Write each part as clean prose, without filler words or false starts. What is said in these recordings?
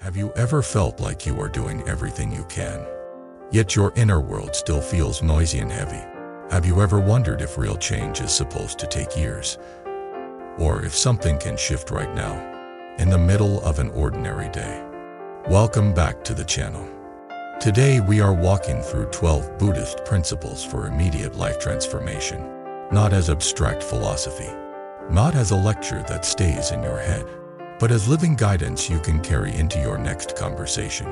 Have you ever felt like you are doing everything you can, yet your inner world still feels noisy and heavy? Have you ever wondered if real change is supposed to take years, or if something can shift right now, in the middle of an ordinary day? Welcome back to the channel. Today we are walking through 12 Buddhist principles for immediate life transformation, not as abstract philosophy, not as a lecture that stays in your head, but as living guidance you can carry into your next conversation,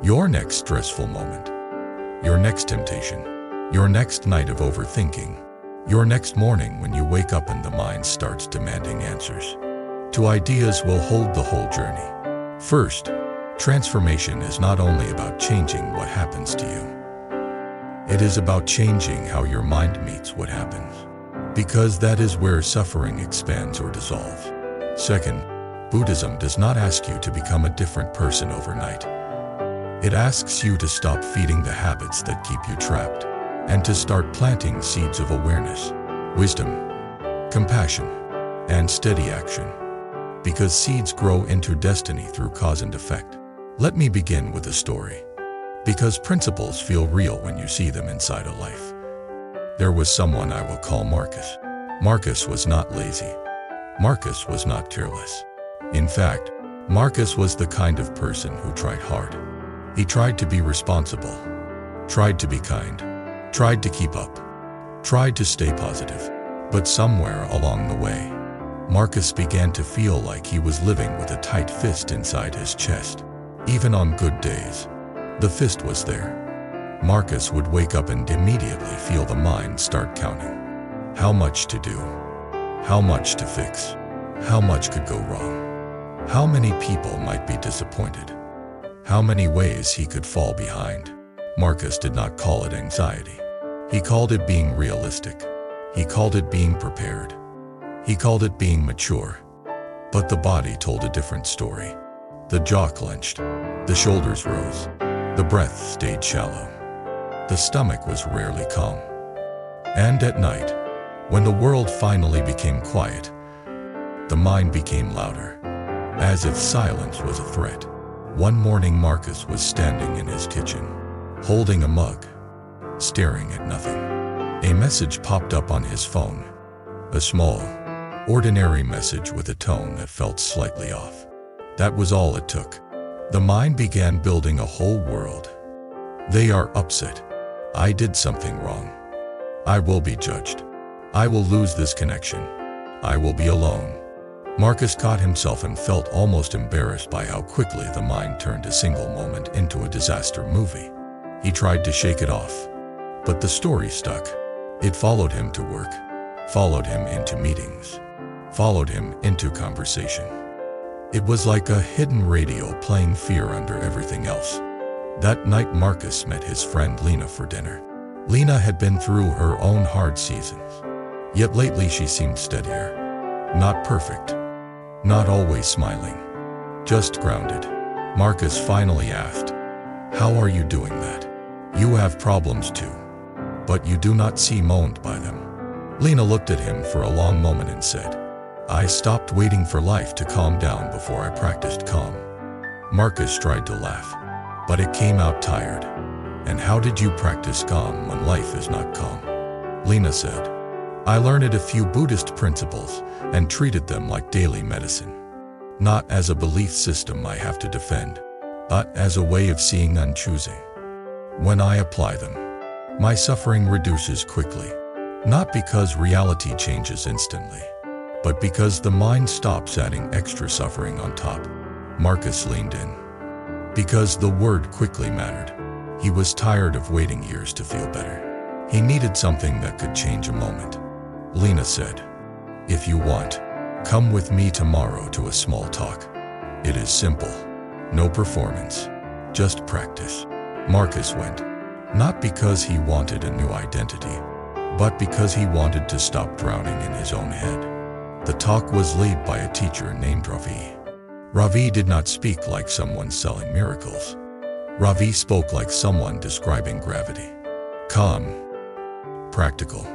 your next stressful moment, your next temptation, your next night of overthinking, your next morning when you wake up and the mind starts demanding answers. Two ideas will hold the whole journey. First, transformation is not only about changing what happens to you. It is about changing how your mind meets what happens, because that is where suffering expands or dissolves. Second, Buddhism does not ask you to become a different person overnight. It asks you to stop feeding the habits that keep you trapped, and to start planting seeds of awareness, wisdom, compassion, and steady action. Because seeds grow into destiny through cause and effect. Let me begin with a story. Because principles feel real when you see them inside a life. There was someone I will call Marcus. Marcus was not lazy. Marcus was not careless. In fact, Marcus was the kind of person who tried hard. He tried to be responsible, tried to be kind, tried to keep up, tried to stay positive. But somewhere along the way, Marcus began to feel like he was living with a tight fist inside his chest. Even on good days, the fist was there. Marcus would wake up and immediately feel the mind start counting. How much to do? How much to fix? How much could go wrong? How many people might be disappointed? How many ways he could fall behind? Marcus did not call it anxiety. He called it being realistic. He called it being prepared. He called it being mature. But the body told a different story. The jaw clenched. The shoulders rose. The breath stayed shallow. The stomach was rarely calm. And at night, when the world finally became quiet, the mind became louder, as if silence was a threat. One morning Marcus was standing in his kitchen, holding a mug, staring at nothing. A message popped up on his phone. A small, ordinary message with a tone that felt slightly off. That was all it took. The mind began building a whole world. They are upset. I did something wrong. I will be judged. I will lose this connection. I will be alone. Marcus caught himself and felt almost embarrassed by how quickly the mind turned a single moment into a disaster movie. He tried to shake it off, but the story stuck. It followed him to work, followed him into meetings, followed him into conversation. It was like a hidden radio playing fear under everything else. That night Marcus met his friend Lena for dinner. Lena had been through her own hard seasons, yet lately she seemed steadier. Not perfect, not always smiling, just grounded. Marcus finally asked, "How are you doing that? You have problems too, but you do not seem owned by them." Lena looked at him for a long moment and said, "I stopped waiting for life to calm down before I practiced calm." Marcus tried to laugh, but it came out tired. "And how did you practice calm when life is not calm?" Lena said, "I learned a few Buddhist principles and treated them like daily medicine. Not as a belief system I have to defend, but as a way of seeing and choosing. When I apply them, my suffering reduces quickly. Not because reality changes instantly, but because the mind stops adding extra suffering on top." Marcus leaned in. Because the word quickly mattered. He was tired of waiting years to feel better. He needed something that could change a moment. Lena said, "If you want, come with me tomorrow to a small talk. It is simple. No performance. Just practice." Marcus went. Not because he wanted a new identity, but because he wanted to stop drowning in his own head. The talk was led by a teacher named Ravi. Ravi did not speak like someone selling miracles. Ravi spoke like someone describing gravity. Calm. Practical.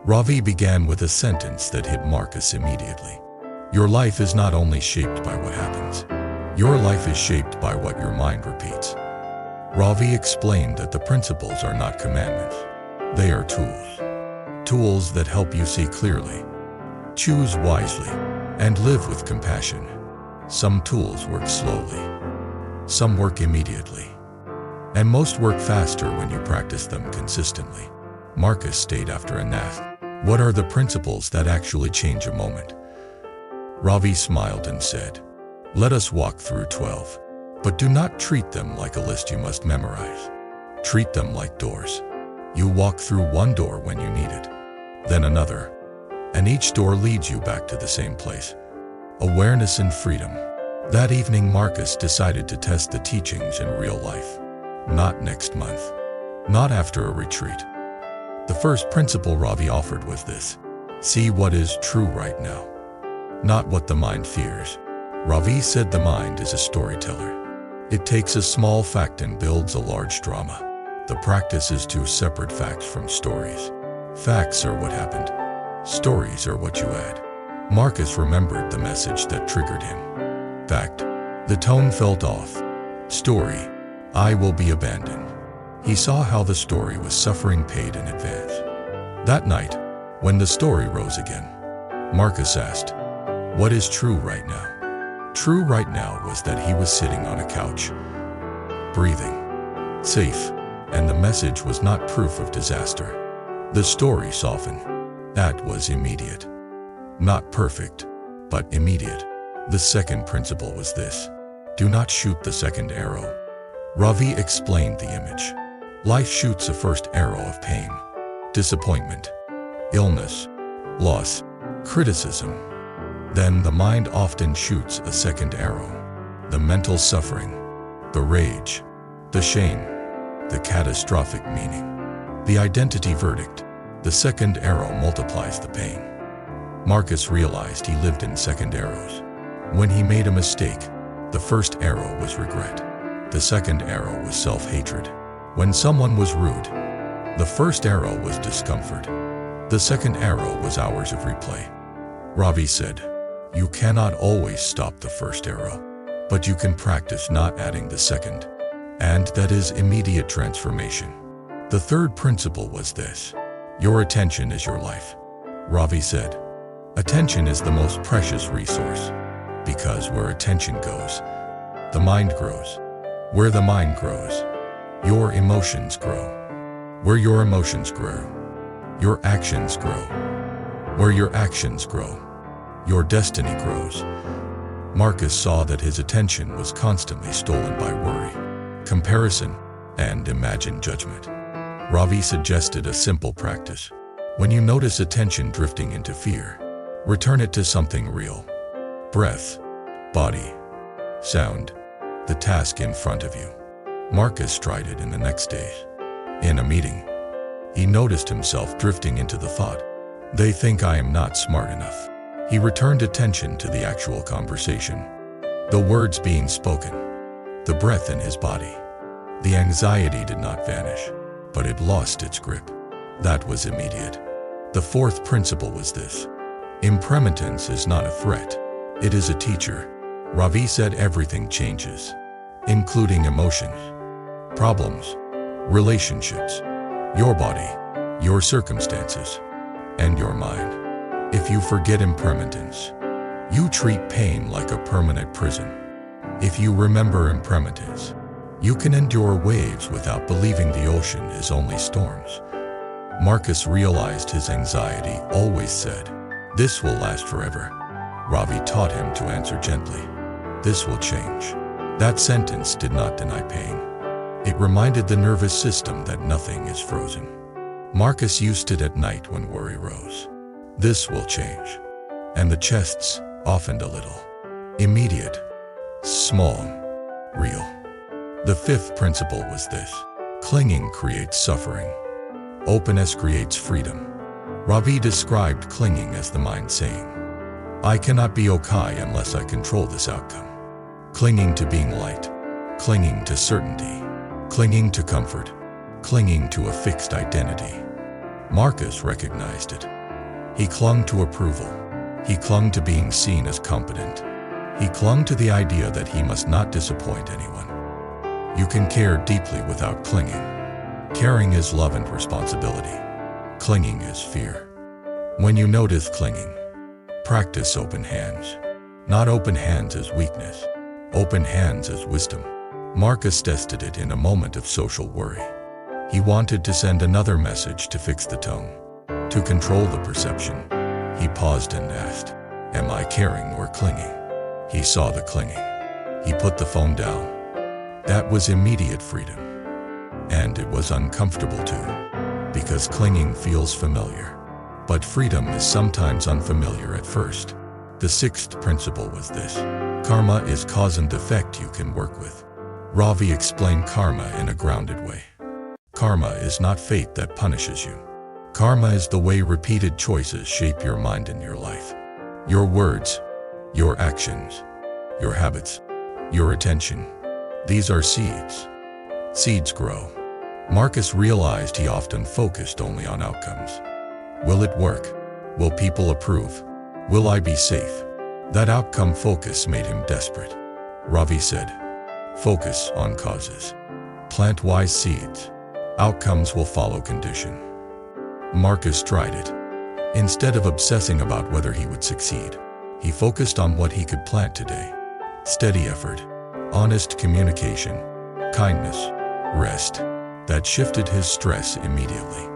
Ravi began with a sentence that hit Marcus immediately. Your life is not only shaped by what happens. Your life is shaped by what your mind repeats. Ravi explained that the principles are not commandments. They are tools. Tools that help you see clearly, choose wisely, and live with compassion. Some tools work slowly. Some work immediately. And most work faster when you practice them consistently. Marcus stayed after and asked, "What are the principles that actually change a moment?" Ravi smiled and said, "Let us walk through 12. But do not treat them like a list you must memorize. Treat them like doors. You walk through one door when you need it, then another, and each door leads you back to the same place. Awareness and freedom." That evening, Marcus decided to test the teachings in real life. Not next month. Not after a retreat. The first principle Ravi offered was this: see what is true right now, not what the mind fears. Ravi said the mind is a storyteller. It takes a small fact and builds a large drama. The practice is two separate facts from stories. Facts are what happened. Stories are what you add. Marcus remembered the message that triggered him. Fact: the tone felt off. Story: I will be abandoned. He saw how the story was suffering paid in advance. That night, when the story rose again, Marcus asked, "What is true right now?" True right now was that he was sitting on a couch, breathing, safe, and the message was not proof of disaster. The story softened. That was immediate. Not perfect, but immediate. The second principle was this: do not shoot the second arrow. Ravi explained the image. Life shoots a first arrow of pain, disappointment, illness, loss, criticism. Then the mind often shoots a second arrow. The mental suffering, the rage, the shame, the catastrophic meaning, the identity verdict. The second arrow multiplies the pain. Marcus realized he lived in second arrows. When he made a mistake, the first arrow was regret. The second arrow was self-hatred. When someone was rude, the first arrow was discomfort. The second arrow was hours of replay. Ravi said, "You cannot always stop the first arrow, but you can practice not adding the second. And that is immediate transformation." The third principle was this: your attention is your life. Ravi said, "Attention is the most precious resource, because where attention goes, the mind grows. Where the mind grows, your emotions grow. Where your emotions grow, your actions grow. Where your actions grow, your destiny grows." Marcus saw that his attention was constantly stolen by worry, comparison, and imagined judgment. Ravi suggested a simple practice. When you notice attention drifting into fear, return it to something real. Breath, body, sound, the task in front of you. Marcus tried it in the next days. In a meeting, he noticed himself drifting into the thought, "They think I am not smart enough." He returned attention to the actual conversation, the words being spoken, the breath in his body. The anxiety did not vanish, but it lost its grip. That was immediate. The fourth principle was this: impermanence is not a threat, it is a teacher. Ravi said everything changes, including emotions, problems, relationships, your body, your circumstances, and your mind. If you forget impermanence, you treat pain like a permanent prison. If you remember impermanence, you can endure waves without believing the ocean is only storms. Marcus realized his anxiety always said, "This will last forever." Ravi taught him to answer gently, "This will change." That sentence did not deny pain. It reminded the nervous system that nothing is frozen. Marcus used it at night when worry rose. "This will change." And the chests softened a little. Immediate, small, real. The fifth principle was this: clinging creates suffering. Openness creates freedom. Ravi described clinging as the mind saying, "I cannot be okay unless I control this outcome." Clinging to being light, clinging to certainty, clinging to comfort, clinging to a fixed identity. Marcus recognized it. He clung to approval. He clung to being seen as competent. He clung to the idea that he must not disappoint anyone. You can care deeply without clinging. Caring is love and responsibility. Clinging is fear. When you notice clinging, practice open hands. Not open hands as weakness. Open hands as wisdom. Marcus tested it in a moment of social worry. He wanted to send another message to fix the tone, to control the perception. He paused and asked, "Am I caring or clinging?" He saw the clinging. He put the phone down. That was immediate freedom. And it was uncomfortable too, because clinging feels familiar. But freedom is sometimes unfamiliar at first. The sixth principle was this: karma is cause and effect you can work with. Ravi explained karma in a grounded way. Karma is not fate that punishes you. Karma is the way repeated choices shape your mind and your life. Your words, your actions, your habits, your attention. These are seeds. Seeds grow. Marcus realized he often focused only on outcomes. Will it work? Will people approve? Will I be safe? That outcome focus made him desperate. Ravi said, "Focus on causes. Plant wise seeds. Outcomes will follow condition." Marcus tried it. Instead of obsessing about whether he would succeed, he focused on what he could plant today. Steady effort, honest communication, kindness, rest. That shifted his stress immediately,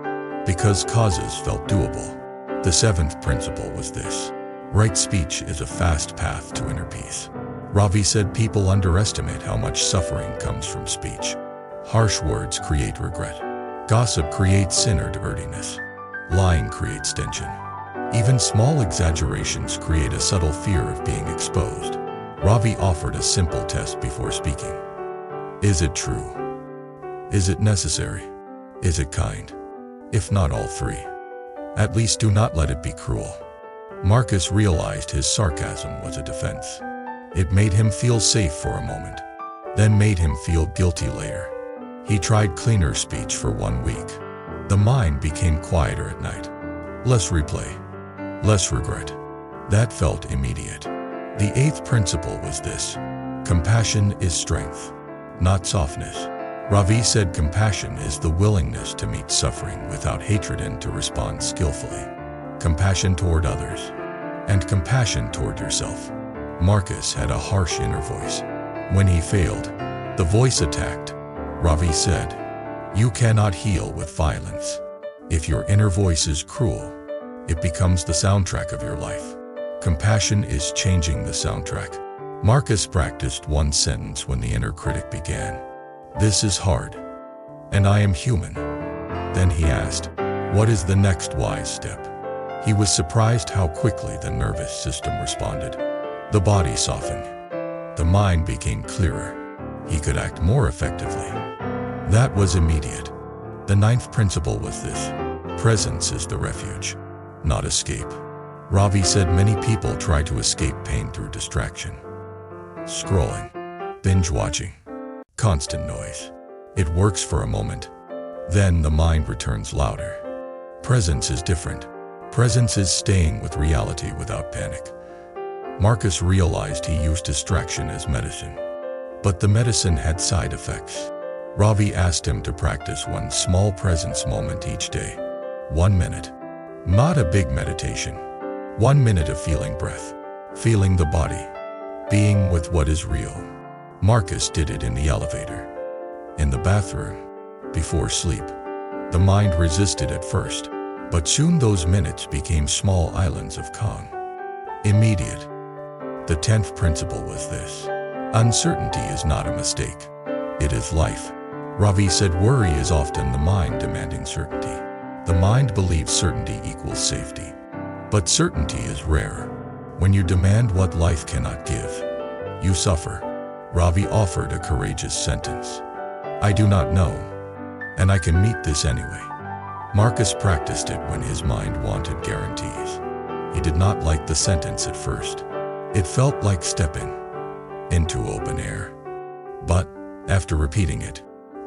because causes felt doable. The seventh principle was this: right speech is a fast path to inner peace. Ravi said people underestimate how much suffering comes from speech. Harsh words create regret. Gossip creates inner dirtiness. Lying creates tension. Even small exaggerations create a subtle fear of being exposed. Ravi offered a simple test before speaking. Is it true? Is it necessary? Is it kind? If not all three, at least do not let it be cruel. Marcus realized his sarcasm was a defense. It made him feel safe for a moment, then made him feel guilty later. He tried cleaner speech for 1 week. The mind became quieter at night. Less replay, less regret. That felt immediate. The eighth principle was this: compassion is strength, not softness. Ravi said compassion is the willingness to meet suffering without hatred and to respond skillfully. Compassion toward others, and compassion toward yourself. Marcus had a harsh inner voice. When he failed, the voice attacked. Ravi said, "You cannot heal with violence. If your inner voice is cruel, it becomes the soundtrack of your life." Compassion is changing the soundtrack. Marcus practiced one sentence when the inner critic began. "This is hard, and I am human." Then he asked, "What is the next wise step?" He was surprised how quickly the nervous system responded. The body softened. The mind became clearer. He could act more effectively. That was immediate. The ninth principle was this: presence is the refuge, not escape. Ravi said many people try to escape pain through distraction. Scrolling, binge watching, constant noise. It works for a moment. Then the mind returns louder. Presence is different. Presence is staying with reality without panic. Marcus realized he used distraction as medicine, but the medicine had side effects. Ravi asked him to practice one small presence moment each day. 1 minute. Not a big meditation. 1 minute of feeling breath, feeling the body, being with what is real. Marcus did it in the elevator, in the bathroom, before sleep. The mind resisted at first, but soon those minutes became small islands of calm. Immediate. The 10th principle was this: uncertainty is not a mistake. It is life. Ravi said worry is often the mind demanding certainty. The mind believes certainty equals safety. But certainty is rare. When you demand what life cannot give, you suffer. Ravi offered a courageous sentence: "I do not know, and I can meet this anyway." Marcus practiced it when his mind wanted guarantees. He did not like the sentence at first. It felt like stepping into open air. But after repeating it,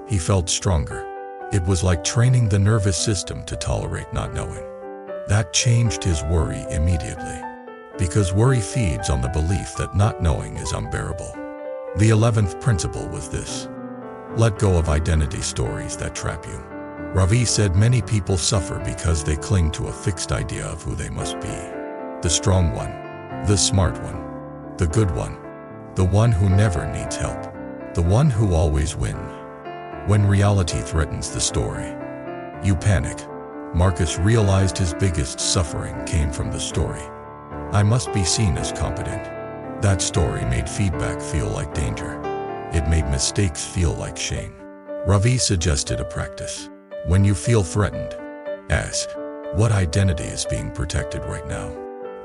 he felt stronger. It was like training the nervous system to tolerate not knowing. That changed his worry immediately. because worry feeds on the belief that not knowing is unbearable. The 11th principle was this: let go of identity stories that trap you. Ravi said many people suffer because they cling to a fixed idea of who they must be. The strong one, the smart one, the good one, the one who never needs help, the one who always wins. When reality threatens the story, you panic. Marcus realized his biggest suffering came from the story. I must be seen as competent. That story made feedback feel like danger. It made mistakes feel like shame. Ravi suggested a practice. When you feel threatened, ask, what identity is being protected right now?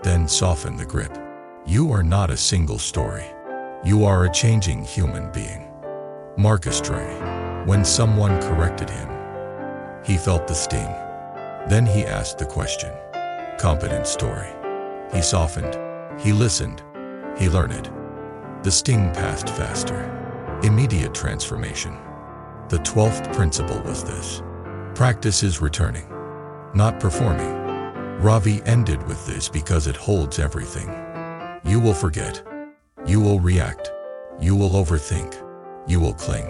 Then soften the grip. You are not a single story. You are a changing human being. Marcus tried. When someone corrected him, he felt the sting. Then he asked the question, competent story. He softened. He listened. He learned. The sting passed faster. Immediate transformation. The 12th principle was this: practice is returning, not performing. Ravi ended with this because it holds everything. You will forget. You will react. You will overthink. You will cling.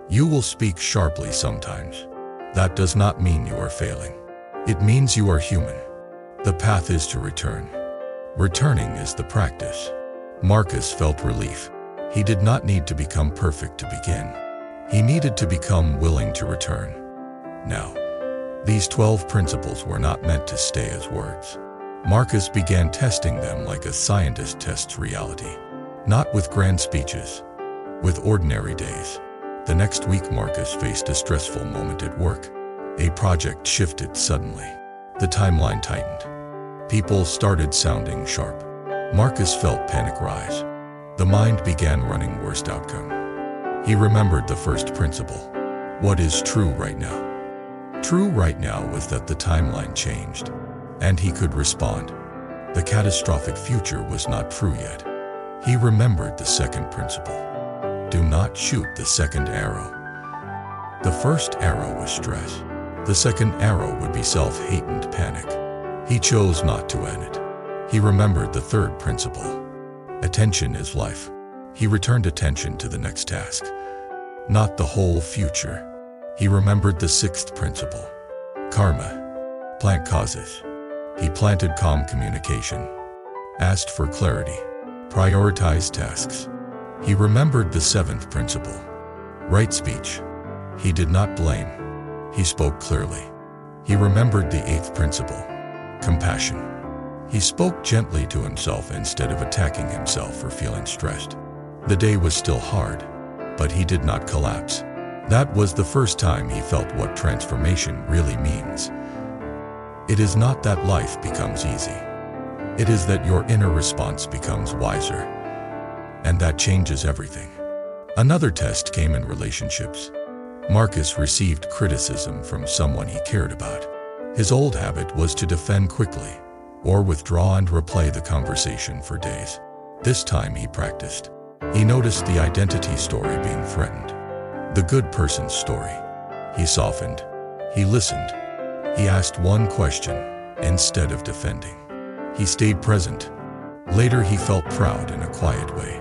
You will speak sharply sometimes. That does not mean you are failing. It means you are human. The path is to return. Returning is the practice. Marcus felt relief. He did not need to become perfect to begin. He needed to become willing to return. Now, these 12 principles were not meant to stay as words. Marcus began testing them like a scientist tests reality. Not with grand speeches, with ordinary days. The next week, Marcus faced a stressful moment at work. A project shifted suddenly. The timeline tightened. People started sounding sharp. Marcus felt panic rise. The mind began running worst outcome. He remembered the first principle. What is true right now? True right now was that the timeline changed, and he could respond. The catastrophic future was not true yet. He remembered the second principle. Do not shoot the second arrow. The first arrow was stress. The second arrow would be self-hate and panic. He chose not to end it. He remembered the third principle. Attention is life. He returned attention to the next task, not the whole future. He remembered the sixth principle. Karma. Plant causes. He planted calm communication, asked for clarity, prioritized tasks. He remembered the seventh principle. Right speech. He did not blame. He spoke clearly. He remembered the eighth principle. Compassion. He spoke gently to himself instead of attacking himself for feeling stressed. The day was still hard, but he did not collapse. That was the first time he felt what transformation really means. It is not that life becomes easy. It is that your inner response becomes wiser. And that changes everything. Another test came in relationships. Marcus received criticism from someone he cared about. His old habit was to defend quickly, or withdraw and replay the conversation for days. This time he practiced. He noticed the identity story being threatened. The good person's story. He softened. He listened. He asked one question instead of defending. He stayed present. Later he felt proud in a quiet way.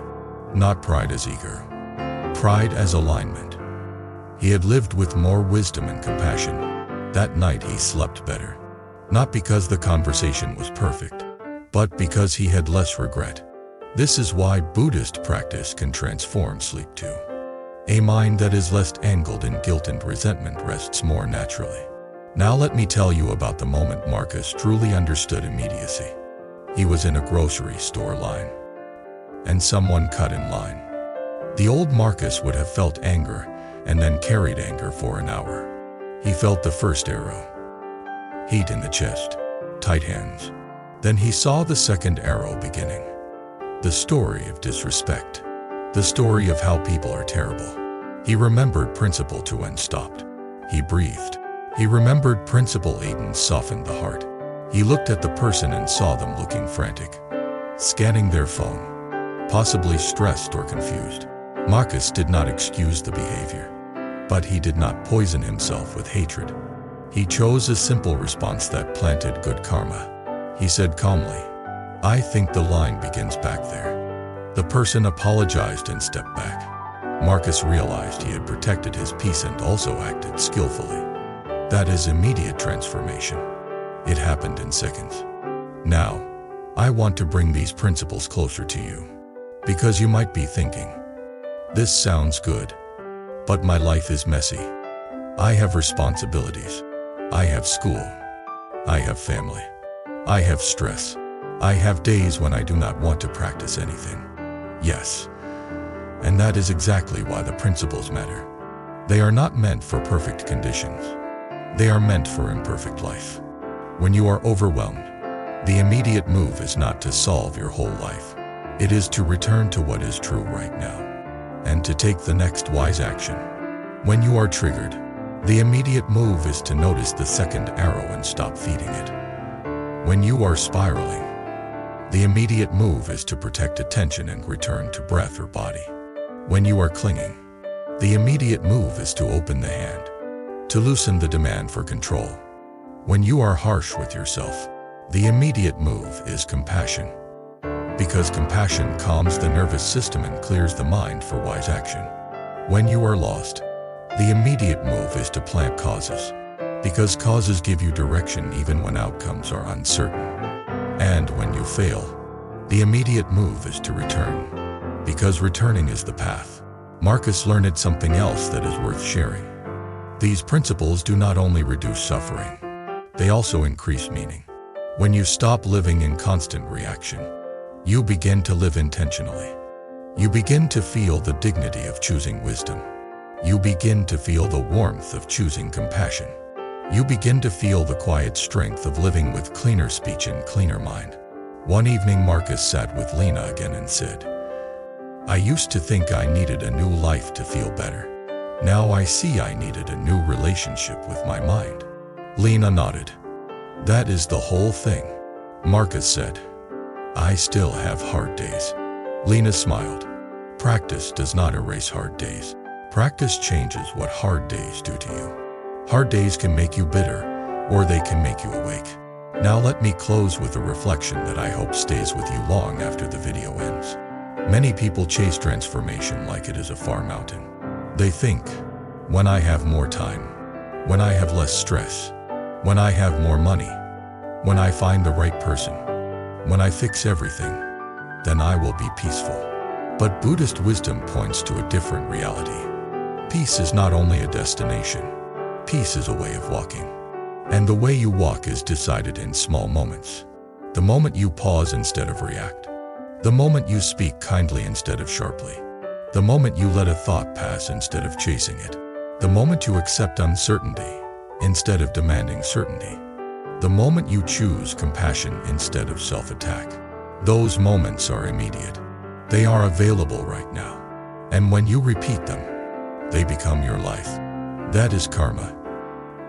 Not pride as ego. Pride as alignment. He had lived with more wisdom and compassion. That night he slept better. Not because the conversation was perfect, but because he had less regret. This is why Buddhist practice can transform sleep too. A mind that is less angled in guilt and resentment rests more naturally. Now let me tell you about the moment Marcus truly understood immediacy. He was in a grocery store line, and someone cut in line. The old Marcus would have felt anger and then carried anger for an hour. He felt the first arrow. Heat in the chest, tight hands. Then he saw the second arrow beginning. The story of disrespect. The story of how people are terrible. He remembered principle 2 and stopped. He breathed. He remembered principle 8 and softened the heart. He looked at the person and saw them looking frantic, scanning their phone, possibly stressed or confused. Marcus did not excuse the behavior, but he did not poison himself with hatred. He chose a simple response that planted good karma. He said calmly, I think the line begins back there. The person apologized and stepped back. Marcus realized he had protected his peace and also acted skillfully. That is immediate transformation. It happened in seconds. Now, I want to bring these principles closer to you. Because you might be thinking, this sounds good, but my life is messy. I have responsibilities. I have school. I have family. I have stress. I have days when I do not want to practice anything. Yes. And that is exactly why the principles matter. They are not meant for perfect conditions. They are meant for imperfect life. When you are overwhelmed, the immediate move is not to solve your whole life. It is to return to what is true right now, and to take the next wise action. When you are triggered, the immediate move is to notice the second arrow and stop feeding it. When you are spiraling, the immediate move is to protect attention and return to breath or body. When you are clinging, the immediate move is to open the hand, to loosen the demand for control. When you are harsh with yourself, the immediate move is compassion. Because compassion calms the nervous system and clears the mind for wise action. When you are lost, the immediate move is to plant causes. Because causes give you direction even when outcomes are uncertain. And when you fail, the immediate move is to return. Because returning is the path. Marcus learned something else that is worth sharing. These principles do not only reduce suffering, they also increase meaning. When you stop living in constant reaction, you begin to live intentionally. You begin to feel the dignity of choosing wisdom. You begin to feel the warmth of choosing compassion. You begin to feel the quiet strength of living with cleaner speech and cleaner mind. One evening Marcus sat with Lena again and said, I used to think I needed a new life to feel better. Now I see I needed a new relationship with my mind. Lena nodded. That is the whole thing. Marcus said, I still have hard days. Lena smiled. Practice does not erase hard days. Practice changes what hard days do to you. Hard days can make you bitter, or they can make you awake. Now let me close with a reflection that I hope stays with you long after the video ends. Many people chase transformation like it is a far mountain. They think, when I have more time, when I have less stress, when I have more money, when I find the right person, when I fix everything, then I will be peaceful. But Buddhist wisdom points to a different reality. Peace is not only a destination. Peace is a way of walking. And the way you walk is decided in small moments. The moment you pause instead of react. The moment you speak kindly instead of sharply. The moment you let a thought pass instead of chasing it. The moment you accept uncertainty instead of demanding certainty. The moment you choose compassion instead of self-attack. Those moments are immediate. They are available right now. And when you repeat them, they become your life. That is karma.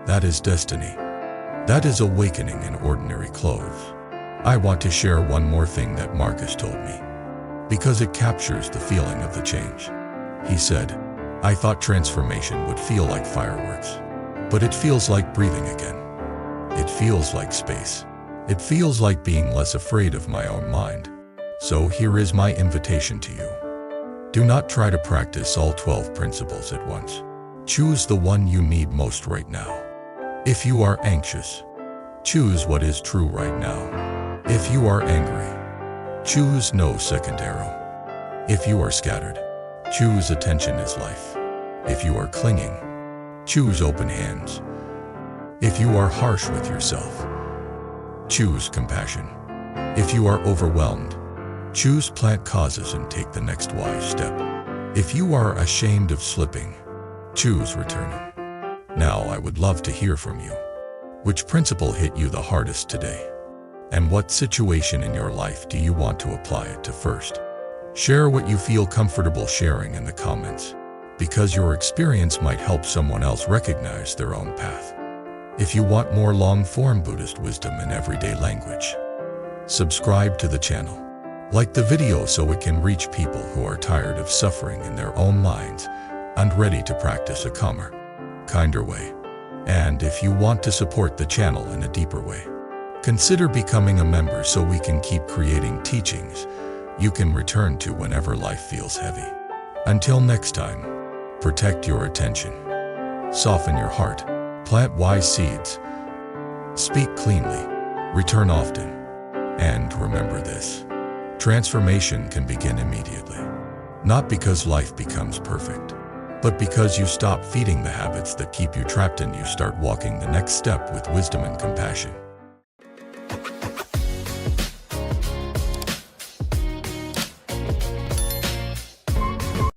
That is destiny. That is awakening in ordinary clothes. I want to share one more thing that Marcus told me, because it captures the feeling of the change. He said, I thought transformation would feel like fireworks, but it feels like breathing again. It feels like space. It feels like being less afraid of my own mind. So here is my invitation to you. Do not try to practice all 12 principles at once. Choose the one you need most right now. If you are anxious, choose what is true right now. If you are angry, choose no second arrow. If you are scattered, choose attention as life. If you are clinging, choose open hands. If you are harsh with yourself, choose compassion. If you are overwhelmed, choose plant causes and take the next wise step. If you are ashamed of slipping, choose returning. Now I would love to hear from you. Which principle hit you the hardest today? And what situation in your life do you want to apply it to first? Share what you feel comfortable sharing in the comments, because your experience might help someone else recognize their own path. If you want more long-form Buddhist wisdom in everyday language, subscribe to the channel. Like the video so it can reach people who are tired of suffering in their own minds and ready to practice a calmer, kinder way. And if you want to support the channel in a deeper way, Consider becoming a member so we can keep creating teachings you can return to whenever life feels heavy. Until next time, protect your attention, soften your heart, plant wise seeds, speak cleanly, return often, and remember this: transformation can begin immediately. Not because life becomes perfect, but because you stop feeding the habits that keep you trapped and you start walking the next step with wisdom and compassion.